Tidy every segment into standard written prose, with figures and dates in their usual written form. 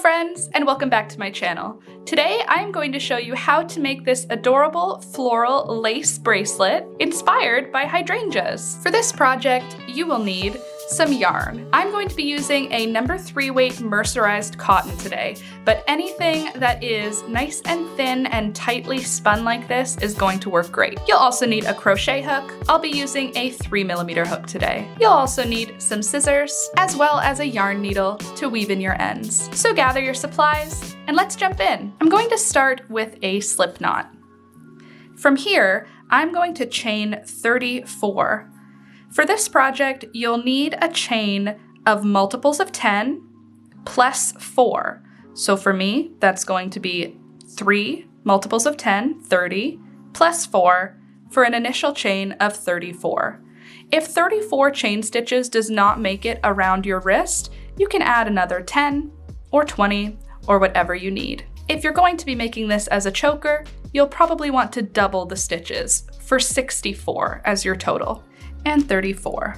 friends, and welcome back to my channel. Today I'm going to show you how to make this adorable floral lace bracelet inspired by hydrangeas. For this project, you will need some yarn. I'm going to be using a No. 3 weight mercerized cotton today, but anything that is nice and thin and tightly spun like this is going to work great. You'll also need a crochet hook. I'll be using a 3mm hook today. You'll also need some scissors, as well as a yarn needle to weave in your ends. So gather your supplies and let's jump in. I'm going to start with a slip knot. From here, I'm going to chain 34. For this project, you'll need a chain of multiples of 10 plus 4. So for me, that's going to be 3 multiples of 10, 30, plus 4 for an initial chain of 34. If 34 chain stitches does not make it around your wrist, you can add another 10 or 20 or whatever you need. If you're going to be making this as a choker, you'll probably want to double the stitches for 64 as your total. And 34.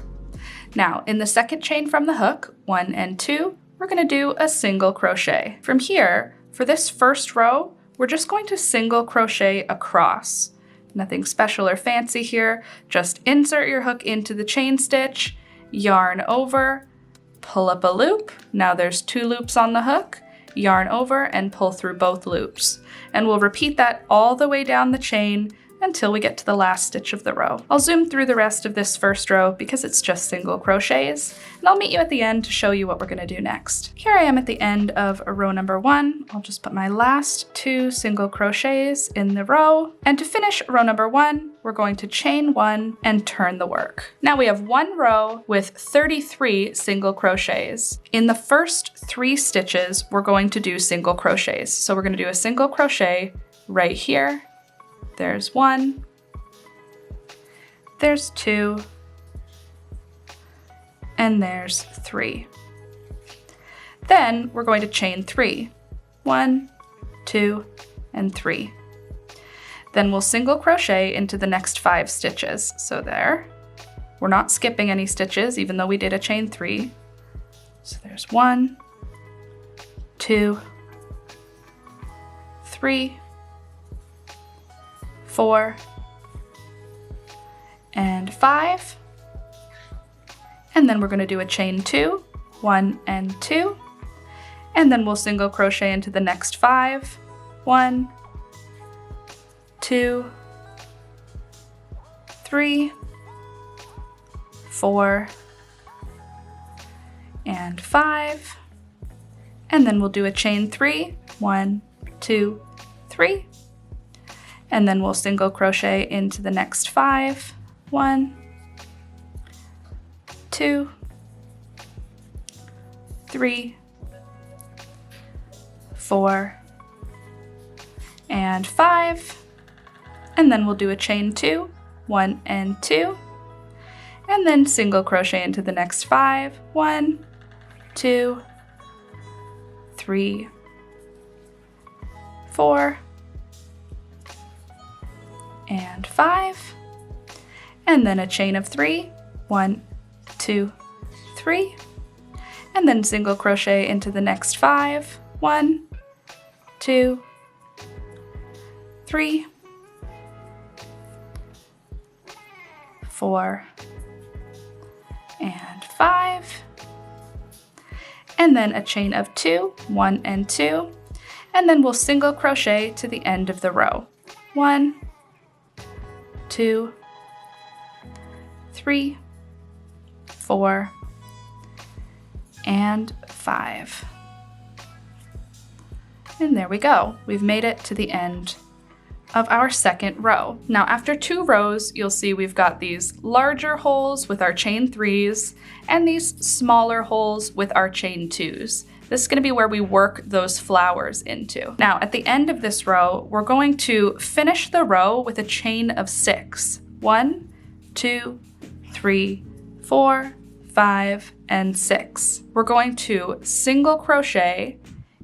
Now, in the second chain from the hook, 1 and 2, we're going to do a single crochet. From here, for this first row, we're just going to single crochet across. Nothing special or fancy here, just insert your hook into the chain stitch, yarn over, pull up a loop. Now there's 2 loops on the hook, yarn over and pull through both loops. And we'll repeat that all the way down the chain until we get to the last stitch of the row. I'll zoom through the rest of this first row because it's just single crochets, and I'll meet you at the end to show you what we're gonna do next. Here I am at the end of row number 1. I'll just put my last 2 single crochets in the row, and to finish row number 1, we're going to chain 1 and turn the work. Now we have 1 row with 33 single crochets. In the first 3 stitches, we're going to do single crochets. So we're gonna do a single crochet right here. There's 1, there's 2, and there's 3. Then we're going to chain 3. 1, 2, and 3. Then we'll single crochet into the next 5 stitches. So there, we're not skipping any stitches even though we did a chain 3. So there's 1, 2, 3, 4, and 5. And then we're going to do a chain 2, 1 and 2. And then we'll single crochet into the next 5. 1, 2, 3, 4, and 5. And then we'll do a chain 3, 1, 2, 3. And then we'll single crochet into the next 5. 1, 2, 3, 4, and 5. And then we'll do a chain 2, 1 and 2. And then single crochet into the next 5. 1, 2, 3, 4, and 5, and then a chain of 3, 1, 2, 3, and then single crochet into the next 5, 1, 2, 3, 4, and 5, and then a chain of 2, 1 and 2, and then we'll single crochet to the end of the row. 1, 2, 3, 4, and 5. And there we go. We've made it to the end of our second row. Now after 2 rows, you'll see we've got these larger holes with our chain 3s and these smaller holes with our chain 2s. This is going to be where we work those flowers into. Now at the end of this row, we're going to finish the row with a chain of 6. 1, 2, 3, 4, 5, and 6. We're going to single crochet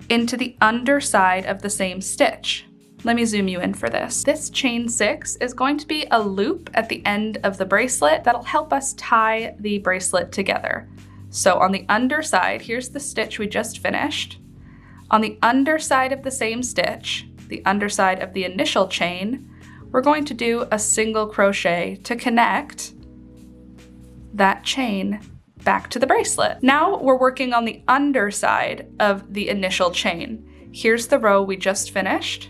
into the underside of the same stitch. Let me zoom you in for this. This chain 6 is going to be a loop at the end of the bracelet that'll help us tie the bracelet together. So on the underside, here's the stitch we just finished. On the underside of the same stitch, the underside of the initial chain, we're going to do a single crochet to connect that chain back to the bracelet. Now we're working on the underside of the initial chain. Here's the row we just finished.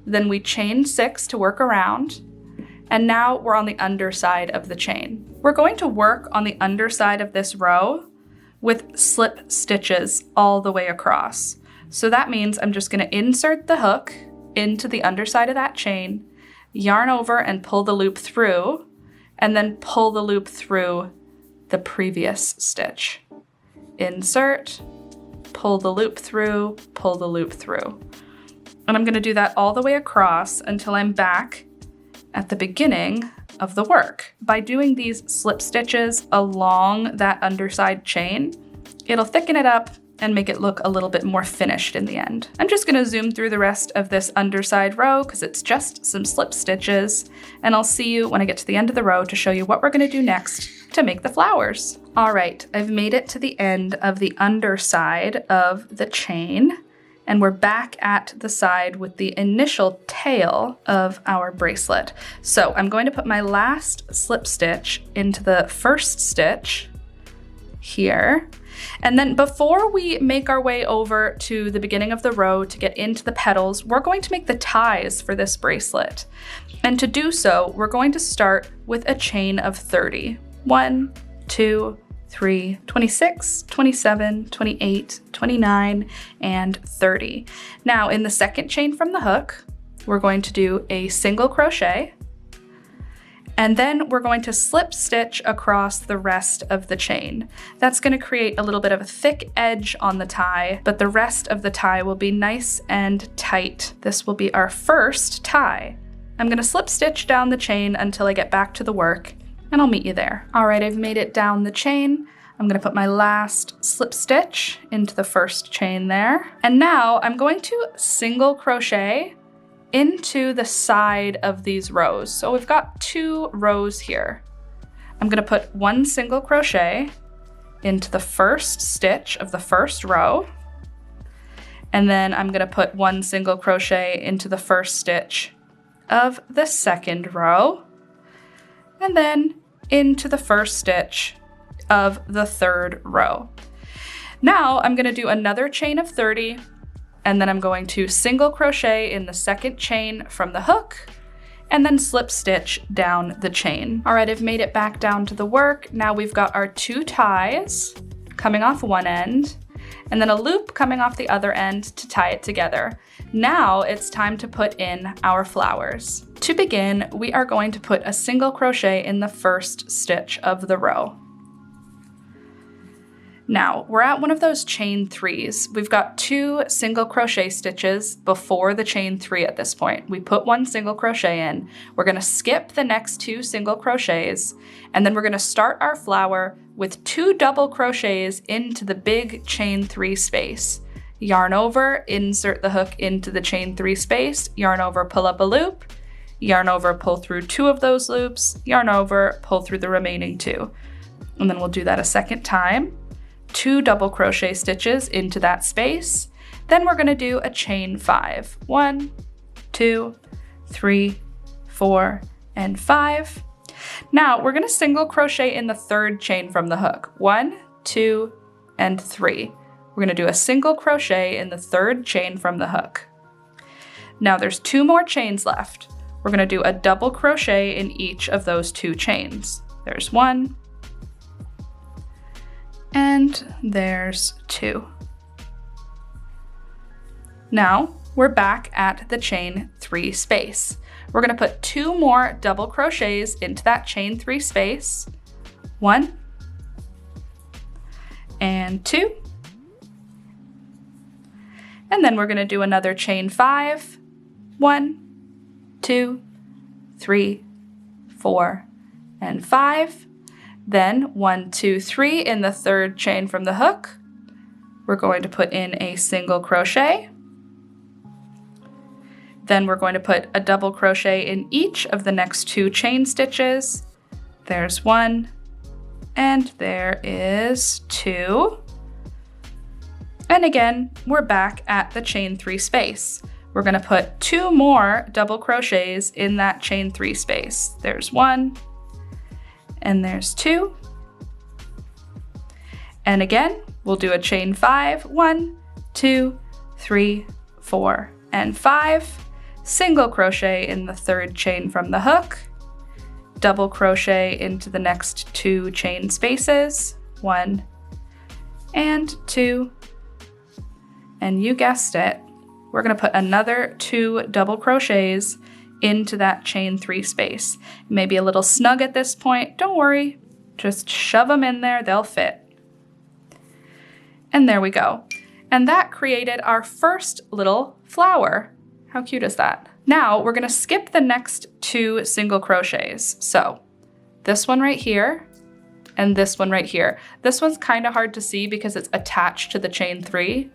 Then we chain 6 to work around, and now we're on the underside of the chain. We're going to work on the underside of this row with slip stitches all the way across. So that means I'm just going to insert the hook into the underside of that chain, yarn over and pull the loop through, and then pull the loop through the previous stitch. Insert, pull the loop through, pull the loop through. And I'm going to do that all the way across until I'm back at the beginning of the work. By doing these slip stitches along that underside chain, it'll thicken it up and make it look a little bit more finished in the end. I'm just gonna zoom through the rest of this underside row because it's just some slip stitches, and I'll see you when I get to the end of the row to show you what we're gonna do next to make the flowers. All right, I've made it to the end of the underside of the chain, and we're back at the side with the initial tail of our bracelet. So I'm going to put my last slip stitch into the first stitch here. And then before we make our way over to the beginning of the row to get into the petals, we're going to make the ties for this bracelet. And to do so, we're going to start with a chain of 30. 1, 2, 3, 26, 27, 28, 29, and 30. Now in the second chain from the hook, we're going to do a single crochet, and then we're going to slip stitch across the rest of the chain. That's going to create a little bit of a thick edge on the tie, but the rest of the tie will be nice and tight. This will be our first tie. I'm going to slip stitch down the chain until I get back to the work, and I'll meet you there. All right, I've made it down the chain. I'm going to put my last slip stitch into the first chain there. And now I'm going to single crochet into the side of these rows. So we've got 2 rows here. I'm going to put 1 single crochet into the first stitch of the first row. And then I'm going to put 1 single crochet into the first stitch of the second row. And then into the first stitch of the third row. Now I'm going to do another chain of 30, and then I'm going to single crochet in the second chain from the hook, and then slip stitch down the chain. All right, I've made it back down to the work. Now we've got our 2 ties coming off one end, and then a loop coming off the other end to tie it together. Now it's time to put in our flowers. To begin, we are going to put a single crochet in the first stitch of the row. Now, we're at one of those chain 3s. We've got 2 single crochet stitches before the chain 3 at this point. We put 1 single crochet in. We're going to skip the next 2 single crochets, and then we're going to start our flower with 2 double crochets into the big chain 3 space. Yarn over, insert the hook into the chain 3 space, yarn over, pull up a loop, yarn over, pull through 2 of those loops, yarn over, pull through the remaining 2. And then we'll do that a second time. 2 double crochet stitches into that space. Then we're going to do a chain 5. 1, 2, 3, 4, and 5. Now we're going to single crochet in the third chain from the hook. 1, 2, and 3. We're going to do a single crochet in the third chain from the hook. Now there's 2 more chains left. We're going to do a double crochet in each of those 2 chains. There's 1, and there's 2. Now we're back at the chain 3 space. We're going to put 2 more double crochets into that chain 3 space. 1 and 2. And then we're going to do another chain 5. 1, 2, 3, 4, and 5. Then 1, 2, 3 in the third chain from the hook. We're going to put in a single crochet. Then we're going to put a double crochet in each of the next 2 chain stitches. There's 1, and there is 2. And again, we're back at the chain 3 space. We're gonna put 2 more double crochets in that chain 3 space. There's 1, and there's 2. And again, we'll do a chain 5, 1, 2, 3, 4, and 5. Single crochet in the 3rd chain from the hook, double crochet into the next 2 chain spaces, 1 and 2, and you guessed it, we're gonna put another 2 double crochets into that chain 3 space. It may be a little snug at this point, don't worry, just shove them in there, they'll fit. And there we go. And that created our first little flower. How cute is that? Now we're gonna skip the next 2 single crochets. So this one right here and this one right here. This one's kind of hard to see because it's attached to the chain 3,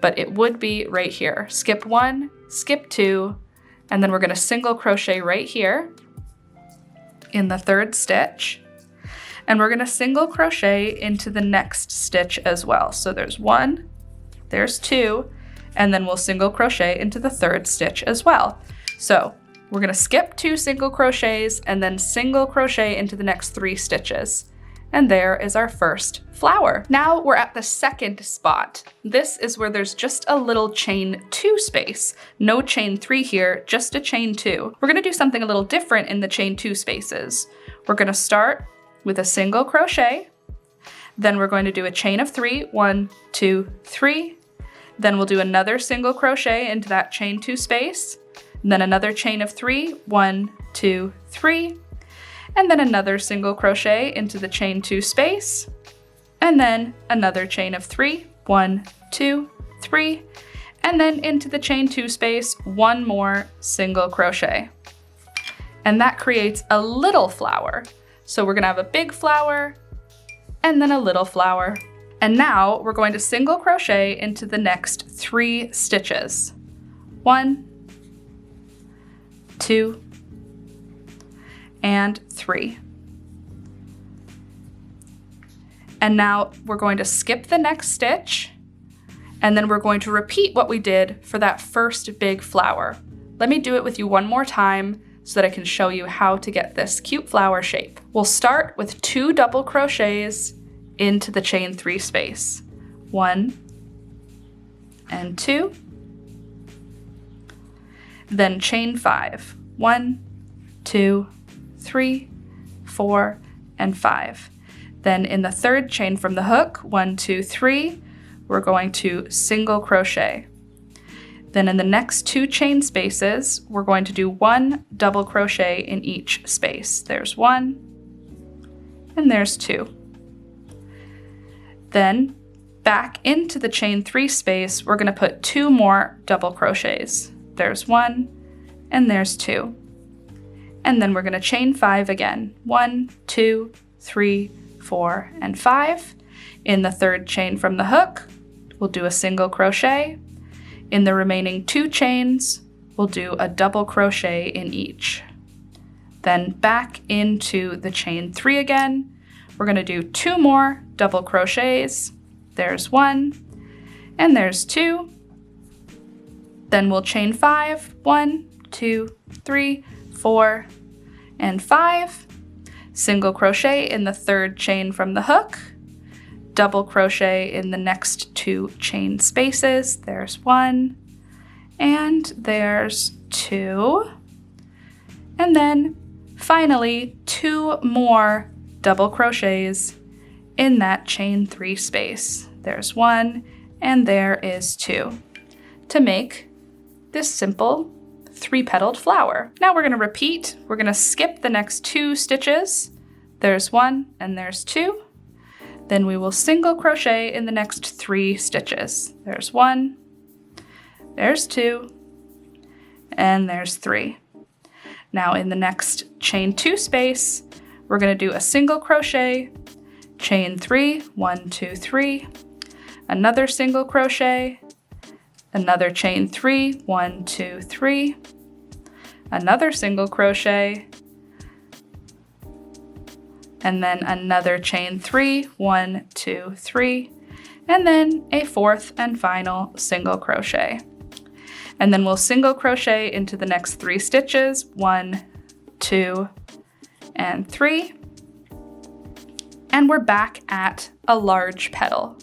but it would be right here. Skip 1, skip 2, and then we're gonna single crochet right here in the 3rd stitch. And we're gonna single crochet into the next stitch as well. So there's 1, there's 2, and then we'll single crochet into the 3rd stitch as well. So we're gonna skip 2 single crochets and then single crochet into the next 3 stitches. And there is our first flower. Now we're at the 2nd spot. This is where there's just a little chain 2 space. No chain 3 here, just a chain 2. We're gonna do something a little different in the chain 2 spaces. We're gonna start with a single crochet, then we're going to do a chain of 3, 1, 2, 3, then we'll do another single crochet into that chain 2 space, and then another chain of 3, 1, 2, 3, and then another single crochet into the chain 2 space, and then another chain of 3, 1, 2, 3, and then into the chain 2 space, 1 more single crochet. And that creates a little flower. So we're gonna have a big flower and then a little flower. And now we're going to single crochet into the next 3 stitches. 1, 2, and 3. And now we're going to skip the next stitch, and then we're going to repeat what we did for that first big flower. Let me do it with you one more time so that I can show you how to get this cute flower shape. We'll start with 2 double crochets into the chain 3 space. 1 and 2. Then chain 5. 1, 2, 3, 4, and 5. Then in the 3rd chain from the hook, 1, 2, 3, we're going to single crochet. Then in the next 2 chain spaces, we're going to do 1 double crochet in each space. There's 1, and there's 2. Then back into the chain 3 space, we're gonna put 2 more double crochets. There's 1, and there's 2. And then we're gonna chain 5 again. 1, 2, 3, 4, and 5. In the 3rd chain from the hook, we'll do a single crochet. In the remaining 2 chains, we'll do a double crochet in each. Then back into the chain 3 again. We're gonna do 2 more double crochets. There's 1, and there's 2. Then we'll chain 5, 1, 2, 3, 4, and 5. Single crochet in the 3rd chain from the hook. Double crochet in the next 2 chain spaces. There's 1, and there's 2. And then finally 2 more double crochets in that chain 3 space. There's 1, and there is 2 to make this simple 3-petaled flower. Now we're gonna repeat. We're gonna skip the next 2 stitches. There's 1 and there's 2. Then we will single crochet in the next 3 stitches. There's 1, there's 2, and there's 3. Now in the next chain 2 space, we're gonna do a single crochet, chain 3, 1, 2, 3, another single crochet, another chain 3, 1, 2, 3, another single crochet, and then another chain 3, 1, 2, 3, and then a fourth and final single crochet. And then we'll single crochet into the next 3 stitches, 1, 2, and 3. And we're back at a large petal.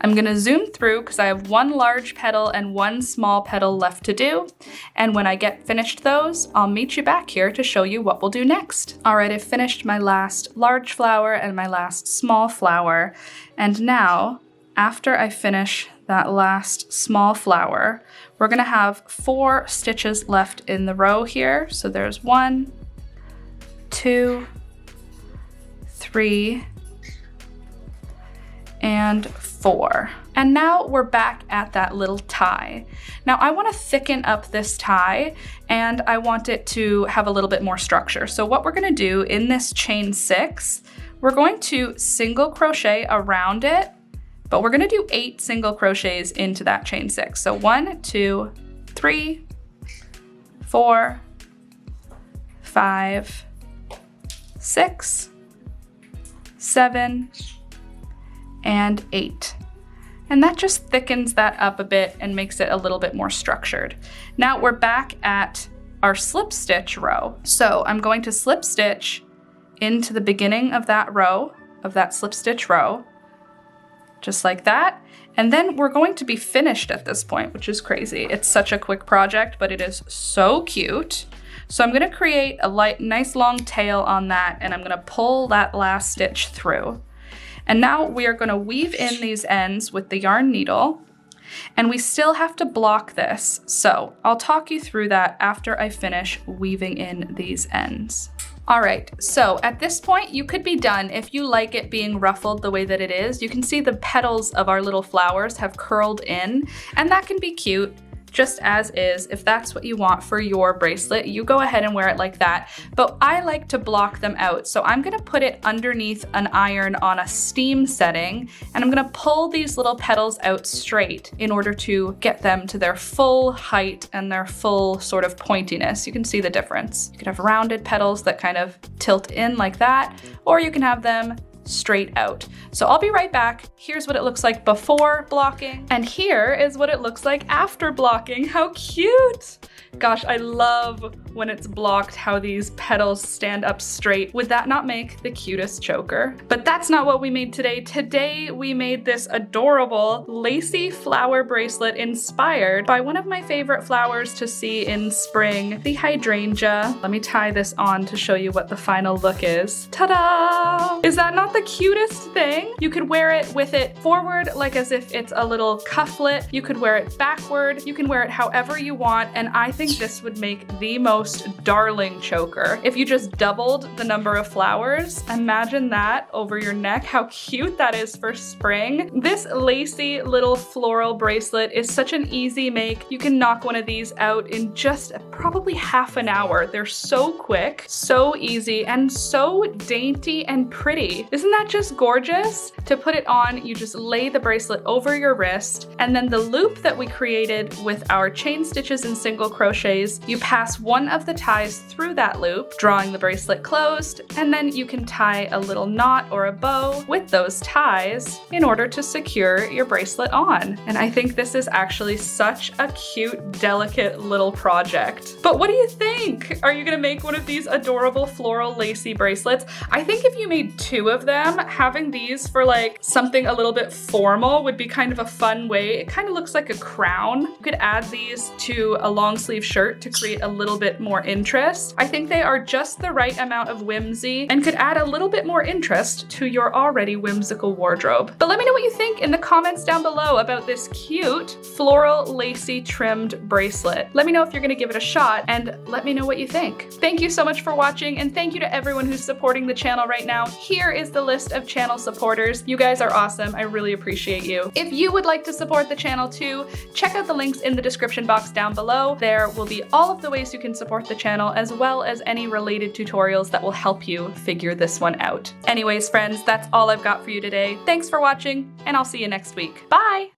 I'm gonna zoom through because I have 1 large petal and 1 small petal left to do. And when I get finished those, I'll meet you back here to show you what we'll do next. All right, I've finished my last large flower and my last small flower. And now, after I finish that last small flower, we're gonna have 4 stitches left in the row here. So there's 1, 2, 3, and 4. And now we're back at that little tie. Now I want to thicken up this tie and I want it to have a little bit more structure. So what we're going to do in this chain 6, we're going to single crochet around it, but we're going to do 8 single crochets into that chain 6. So 1, 2, 3, 4, 5, 6, 7, and 8. And that just thickens that up a bit and makes it a little bit more structured. Now we're back at our slip stitch row. So I'm going to slip stitch into the beginning of that row, of that slip stitch row, just like that. And then we're going to be finished at this point, which is crazy. It's such a quick project, but it is so cute. So I'm gonna create a nice long tail on that, and I'm gonna pull that last stitch through. And now we are going to weave in these ends with the yarn needle, and we still have to block this. So I'll talk you through that after I finish weaving in these ends. All right, so at this point you could be done if you like it being ruffled the way that it is. You can see the petals of our little flowers have curled in, and that can be cute. Just as is. If that's what you want for your bracelet, you go ahead and wear it like that. But I like to block them out. So I'm gonna put it underneath an iron on a steam setting, and I'm gonna pull these little petals out straight in order to get them to their full height and their full sort of pointiness. You can see the difference. You can have rounded petals that kind of tilt in like that, or you can have them straight out. So I'll be right back. Here's what it looks like before blocking, and here is what it looks like after blocking. How cute! Gosh, I love when it's blocked how these petals stand up straight. Would that not make the cutest choker? But that's not what we made today. Today we made this adorable Lacey flower bracelet inspired by one of my favorite flowers to see in spring, the hydrangea. Let me tie this on to show you what the final look is. Ta-da! Is that not the cutest thing? You could wear it with it forward, like as if it's a little cufflet. You could wear it backward. You can wear it however you want, and I think this would make the most darling choker. If you just doubled the number of flowers, imagine that over your neck. How cute that is for spring. This lacy little floral bracelet is such an easy make. You can knock one of these out in just probably half an hour. They're so quick, so easy, and so dainty and pretty. Isn't that just gorgeous? To put it on, you just lay the bracelet over your wrist, and then the loop that we created with our chain stitches and single crochets, you pass one of the ties through that loop, drawing the bracelet closed, and then you can tie a little knot or a bow with those ties in order to secure your bracelet on. And I think this is actually such a cute, delicate little project. But what do you think? Are you gonna make one of these adorable floral lacy bracelets? I think if you made 2 of them, having these for like something a little bit formal would be kind of a fun way. It kind of looks like a crown. You could add these to a long sleeve shirt to create a little bit more interest. I think they are just the right amount of whimsy and could add a little bit more interest to your already whimsical wardrobe. But let me know what you think in the comments down below about this cute floral lacy trimmed bracelet. Let me know if you're gonna give it a shot, and let me know what you think. Thank you so much for watching, and thank you to everyone who's supporting the channel right now. Here is the list of channel supporters. You guys are awesome. I really appreciate you. If you would like to support the channel too, check out the links in the description box down below. There will be all of the ways you can support the channel, as well as any related tutorials that will help you figure this one out. Anyways, friends, that's all I've got for you today. Thanks for watching, and I'll see you next week. Bye!